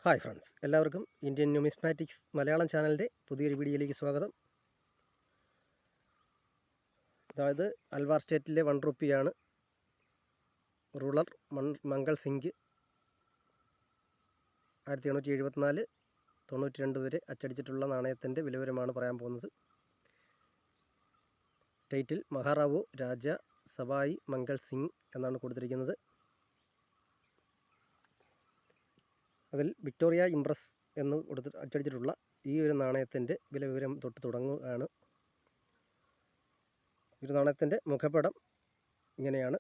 Hi friends, എല്ലാവർക്കും Indian numismatics Malayalam ചാനലിൻ്റെ പുതിയൊരു വീഡിയോയിലേക്ക് സ്വാഗതം. അതായത് അൽവാർ സ്റ്റേറ്റിലെ 1 റുപ്പിയാണ് റൂളർ മംഗൾ സിംഗ് 1874-92 വരെ അച്ചടിച്ചിട്ടുള്ള നാണയത്തിൻ്റെ വിലവരമാണ് പറയാൻ പോകുന്നത്. ടൈറ്റിൽ മഹാറാവു രാജ സവായി മംഗൾ സിംഗ് എന്നാണ് കൊടുത്തിരിക്കുന്നത്. അതിൽ വിക്ടോറിയ ഇംപ്രസ് എന്ന് അച്ചടിച്ചിട്ടുള്ള ഈ ഒരു നാണയത്തിൻ്റെ വിവരം തൊട്ട് തുടങ്ങുകയാണ്. ഒരു നാണയത്തിൻ്റെ മുഖപടം ഇങ്ങനെയാണ്.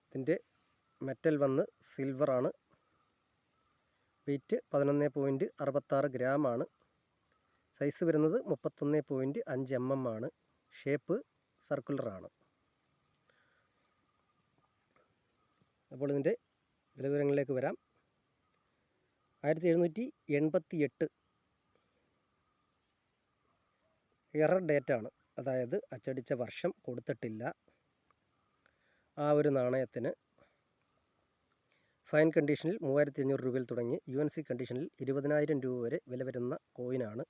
ഇതിൻ്റെ മെറ്റൽ വന്ന് സിൽവറാണ്. വെയ്റ്റ് 11.66 ഗ്രാമാണ്. സൈസ് വരുന്നത് 31.5 mm ആണ്. ഷേപ്പ് സർക്കുലറാണ്. അപ്പോൾ ഇതിൻ്റെ വിവരങ്ങളിലേക്ക് വരാം. 1788 എറർ ഡേറ്റാണ്, അതായത് അച്ചടിച്ച വർഷം കൊടുത്തിട്ടില്ല. ആ ഒരു നാണയത്തിന് ഫൈൻ കണ്ടീഷനിൽ 3500 രൂപയിൽ തുടങ്ങി UNC കണ്ടീഷനിൽ 20,000 രൂപ വരെ വില വരുന്ന കോയിനാണ്.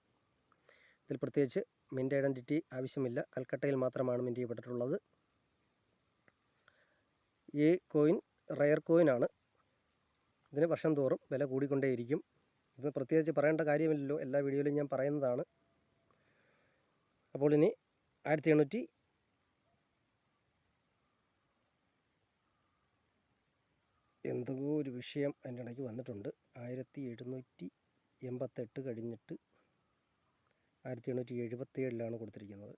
ഇതിൽ പ്രത്യേകിച്ച് മിൻ്റ് ഐഡൻറ്റിറ്റി ആവശ്യമില്ല. കൽക്കട്ടയിൽ മാത്രമാണ് മിൻ്റ് ചെയ്യപ്പെട്ടിട്ടുള്ളത്. ഈ കോയിൻ റയർ കോയിനാണ്. ഇതിന് വർഷം തോറും വില കൂടിക്കൊണ്ടേയിരിക്കും. ഇത് പ്രത്യേകിച്ച് പറയേണ്ട കാര്യമില്ലല്ലോ, എല്ലാ വീഡിയോയിലും ഞാൻ പറയുന്നതാണ്. അപ്പോൾ ഇനി 1800 എന്തോ ഒരു വിഷയം അതിൻ്റെ ഇടയ്ക്ക് വന്നിട്ടുണ്ട്. 1788 കഴിഞ്ഞിട്ട് 1877 കൊടുത്തിരിക്കുന്നത്.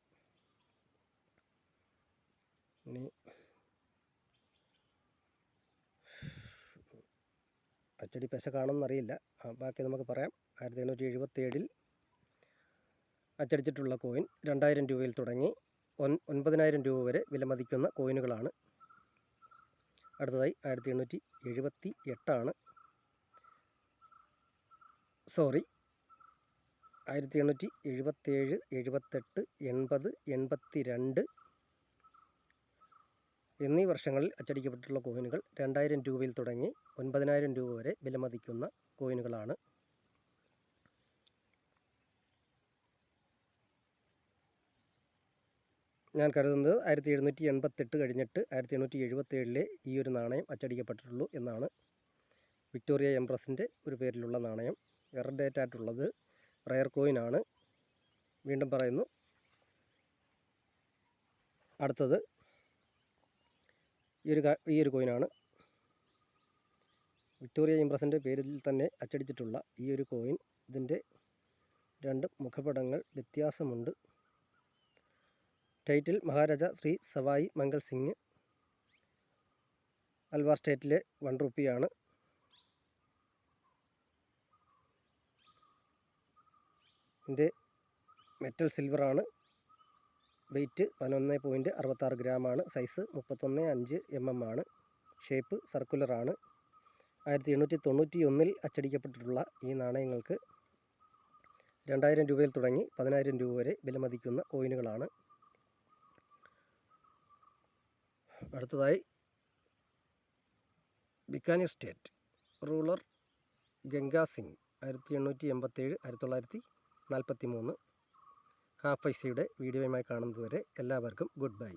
ഇനി അച്ചടി പെശ കാണുമെന്നറിയില്ല, ബാക്കി നമുക്ക് പറയാം. 1877 അച്ചടിച്ചിട്ടുള്ള കോയിൻ 2000 രൂപയിൽ തുടങ്ങി 9,000 രൂപ വരെ വിലമതിക്കുന്ന കോയിനുകളാണ്. അടുത്തതായി 1878 1877, 78, 80, 82 എന്നീ വർഷങ്ങളിൽ അച്ചടിക്കപ്പെട്ടിട്ടുള്ള കോയിനുകൾ 2000 രൂപയിൽ തുടങ്ങി 9,000 രൂപ വരെ വിലമതിക്കുന്ന കോയിനുകളാണ്. ഞാൻ കരുതുന്നത് 1788 കഴിഞ്ഞിട്ട് 1877 ഈ ഒരു നാണയം അച്ചടിക്കപ്പെട്ടിട്ടുള്ളൂ എന്നാണ്. വിക്ടോറിയ എംപ്രസിൻ്റെ ഒരു പേരിലുള്ള നാണയം. എറർ ഡേറ്റ് ആയിട്ടുള്ളത് റയർ കോയിനാണ്. വീണ്ടും പറയുന്നു. അടുത്തത് ഈ ഒരു കോയിനാണ്. വിക്ടോറിയ ഇംപ്രസിൻ്റെ പേരിൽ തന്നെ അച്ചടിച്ചിട്ടുള്ള ഈ ഒരു കോയിൻ. ഇതിൻ്റെ 2 മുഖപടങ്ങൾ വ്യത്യാസമുണ്ട്. ടൈറ്റിൽ മഹാരാജ ശ്രീ സവായി മംഗൾ സിംഗ്, അൽവാർ സ്റ്റേറ്റിലെ 1 റുപ്പിയാണ്. ഇതിൻ്റെ മെറ്റൽ സിൽവറാണ്. വെയ്റ്റ് 11.66 ഗ്രാമാണ്. സൈസ് 31.5 mm ആണ്. ഷേപ്പ് സർക്കുലറാണ്. 1891 അച്ചടിക്കപ്പെട്ടിട്ടുള്ള ഈ നാണയങ്ങൾക്ക് 2000 രൂപയിൽ തുടങ്ങി 10,000 രൂപ വരെ വിലമതിക്കുന്ന കോയിനുകളാണ്. അടുത്തതായി Bikaner state ruler Ganga Singh 1887, 1943 half പൈസയുടെ വീഡിയോയുമായി കാണുന്നതുവരെ എല്ലാവർക്കും ഗുഡ് ബൈ.